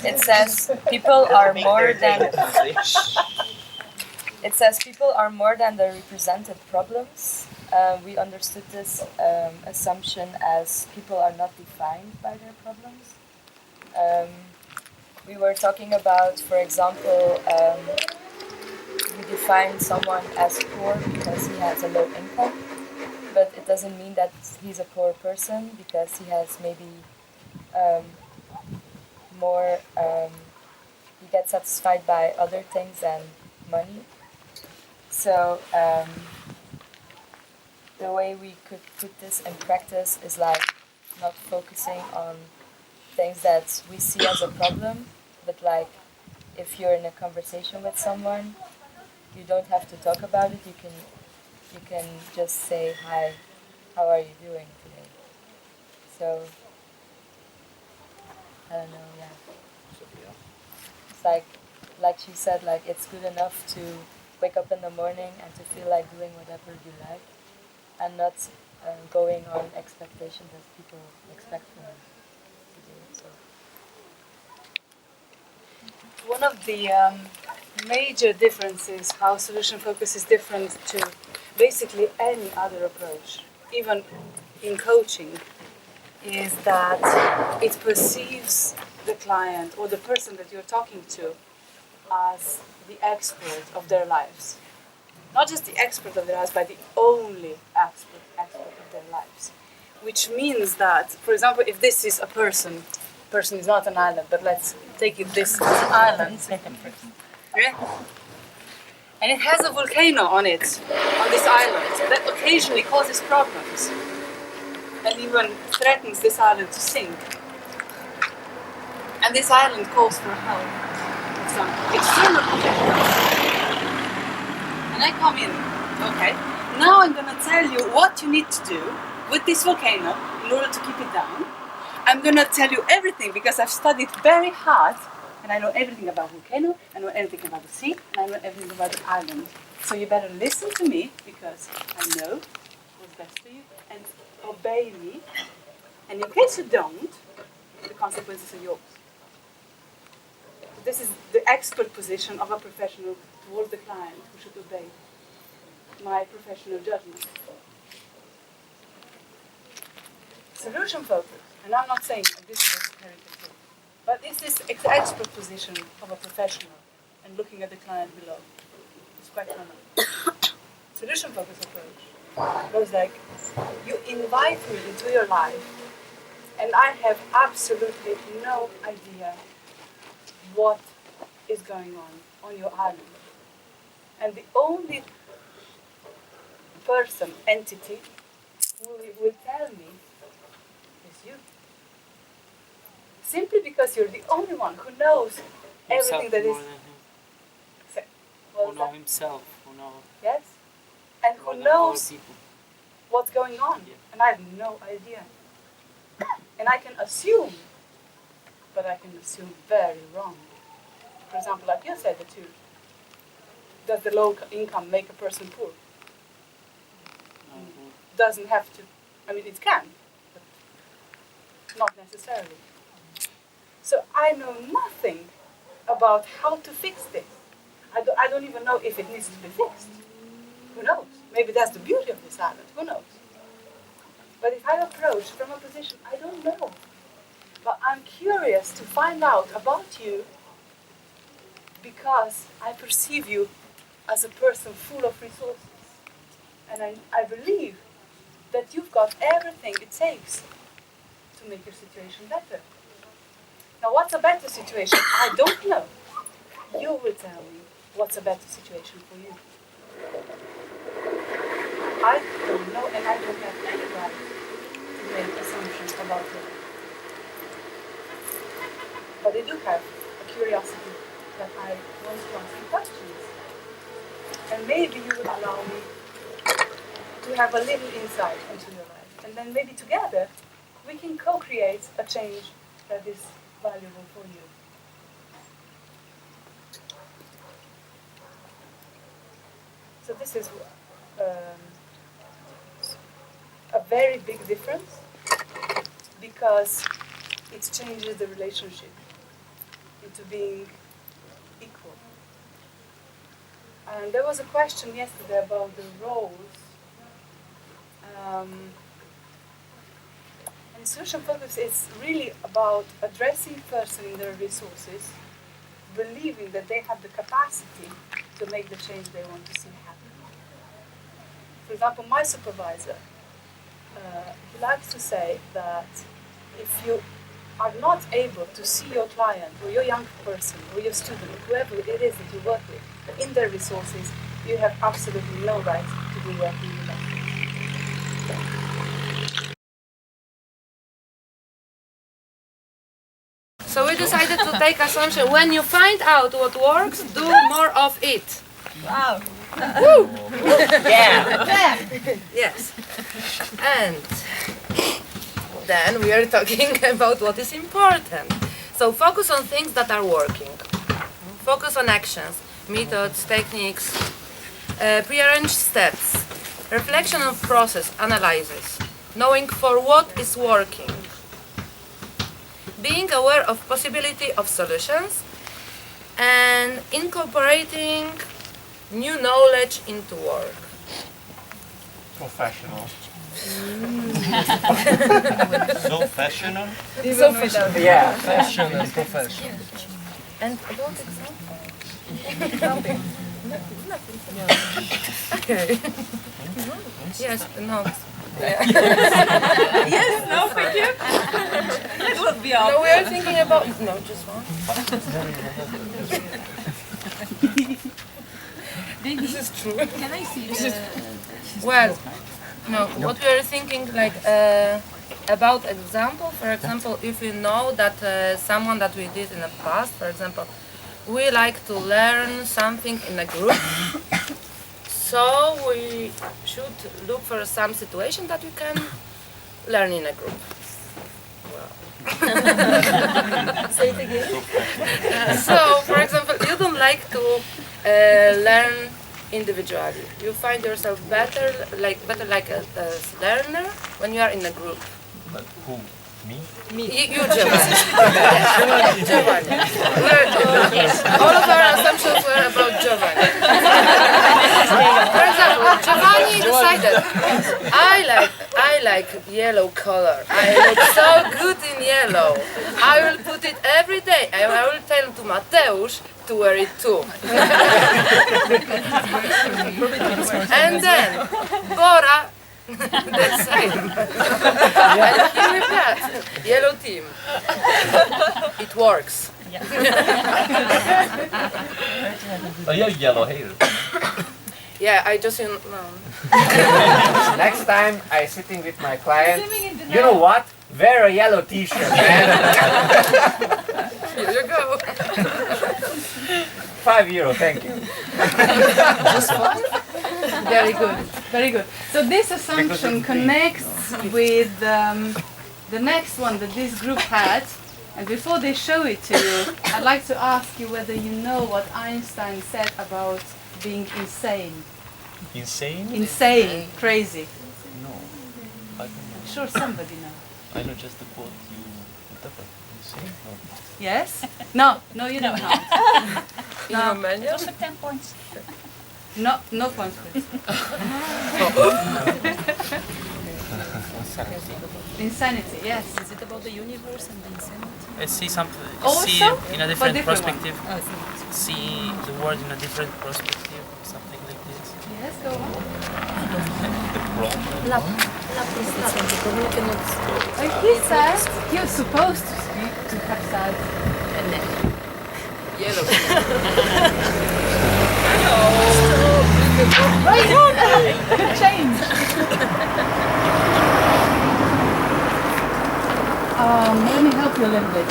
It says people are more than it says people are more than the represented problems. We understood this assumption as people are not defined by their problems. We were talking about, for example, we define someone as poor because he has a low income, but it doesn't mean that he's a poor person because he has maybe more, he gets satisfied by other things than money. So the way we could put this in practice is like not focusing on things that we see as a problem, but like if you're in a conversation with someone, you don't have to talk about it. You can just say, "Hi, how are you doing today?" So I don't know. Yeah, it's like she said, like it's good enough to wake up in the morning and to feel like doing whatever you like, and not going on expectations that people expect from you to do. So. One of the major differences how solution focus is different to basically any other approach, even in coaching, is that it perceives the client or the person that you're talking to as the expert of their lives. Not just the expert of their lives, but the only expert of their lives. Which means that, for example, if this is a person is not an island, but let's take it this island. Yeah? And it has a volcano on it, on this island, that occasionally causes problems and even threatens this island to sink. And this island calls for help with some external volcano. And I come in, okay, now I'm gonna tell you what you need to do with this volcano in order to keep it down. I'm gonna tell you everything because I've studied very hard and I know everything about volcano, I know everything about the sea, and I know everything about the island. So you better listen to me because I know what's best for you and obey me. And in case you don't, the consequences are yours. This is the expert position of a professional towards the client who should obey my professional judgment. Solution focus, and I'm not saying that this is a superiority thing, but this is the expert position of a professional and looking at the client below. It's quite common. Solution focus approach goes like, you invite me into your life and I have absolutely no idea what is going on your island. And the only person, entity, who will tell me is you. Simply because you're the only one who knows everything that is. Who know himself, who know. Yes, and who knows what's going on, and I have no idea. And I can assume, but I can assume very wrong. For example, like you said, the two. Does the low income make a person poor? Doesn't have to. I mean, it can, but not necessarily. So I know nothing about how to fix this. I don't even know if it needs to be fixed. Who knows? Maybe that's the beauty of this island. Who knows? But if I approach from a position, I don't know. But I'm curious to find out about you because I perceive you as a person full of resources. And I believe that you've got everything it takes to make your situation better. Now, what's a better situation? I don't know. You will tell me what's a better situation for you. I don't know, and I don't have any right to make assumptions about it. But I do have a curiosity that I want to ask you questions. And maybe you would allow me to have a little insight into your life. And then maybe together we can co-create a change that is valuable for you. So this is a very big difference because it changes the relationship into being equal. And there was a question yesterday about the roles. And solution focus is really about addressing person in their resources, believing that they have the capacity to make the change they want to see happen. For example, my supervisor, he likes to say that if you are not able to see your client or your young person or your student, whoever it is that you work with, in their resources, you have absolutely no right to be working with them. So we decided to take assumption, when you find out what works, do more of it. Wow. Woo! Yeah. Yes. And then we are talking about what is important. So focus on things that are working. Focus on actions, methods, techniques, prearranged steps, reflection of process, analysis, knowing for what is working, being aware of possibility of solutions, and incorporating new knowledge into work. Professional. So fashionable. So fashion. Yeah, fashion and professional. And about example? Nothing. Okay. Yes, no. Yes, no, thank you. That would be all. No, we are thinking about, no, just one. This is true. Can I see the... Well, no, what we are thinking like about example, for example, if we know that someone that we did in the past, for example, we like to learn something in a group, so we should look for some situation that we can learn in a group. Say it again. So, for example, you don't like to learn individually. You find yourself better like a learner when you are in a group. But who? Me? You, Giovanni. Yes, Giovanni. All of our assumptions were about Giovanni. For example, Giovanni decided, I like yellow color. I look so good in yellow. I will put it every day. I will tell to Mateusz to wear it too. And then Bora, the same. And here we got yellow team. It works. Oh, you have yellow hair. Yeah, I just no. Next time I sitting with my client, you know what? Wear a yellow t-shirt, man. Here you go. €5, thank you. Very good, very good. So this assumption connects with the next one that this group had. And before they show it to you, I'd like to ask you whether you know what Einstein said about being insane. Insane? Insane, crazy. No, I don't know. Sure, somebody knows. I know just the quote you. Whatever. Insane? No. Yes? No, no, you don't know. In Romania? Also 10 points. No, no points, please. Insanity, yes. Is it about the universe and the insanity? See something, Also, see in a different different perspective, Oh, it's not. see the world in a different perspective, something like this. Yes, go on. The problem. He says you're supposed to have said Yellow. good change. Let me help you a little bit.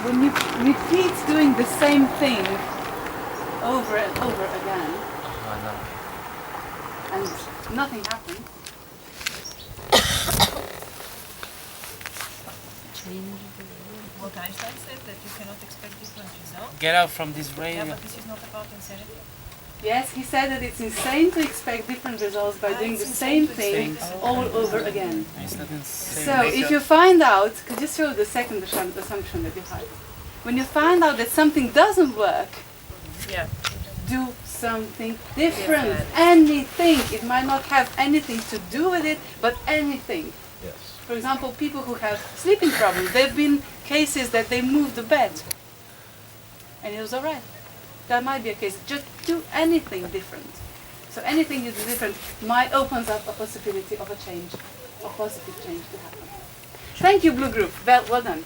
When you repeat doing the same thing over and over again, No. and nothing happens, What Einstein said, that you cannot expect different results. Get out from this Yeah, radio. but this is not about insanity. Yes, he said that it's insane to expect different results by doing the same thing all over again. It's not in same So if you find out, could you show the second assumption that you had? When you find out that something doesn't work, Yeah. do something different. Anything. It might not have anything to do with it, but anything. Yes. For example, people who have sleeping problems, there have been cases that they moved the bed and it was alright. That might be a case. Just do anything different. So anything you do different might opens up a possibility of a change, a positive change to happen. Thank you, Blue Group. Well done.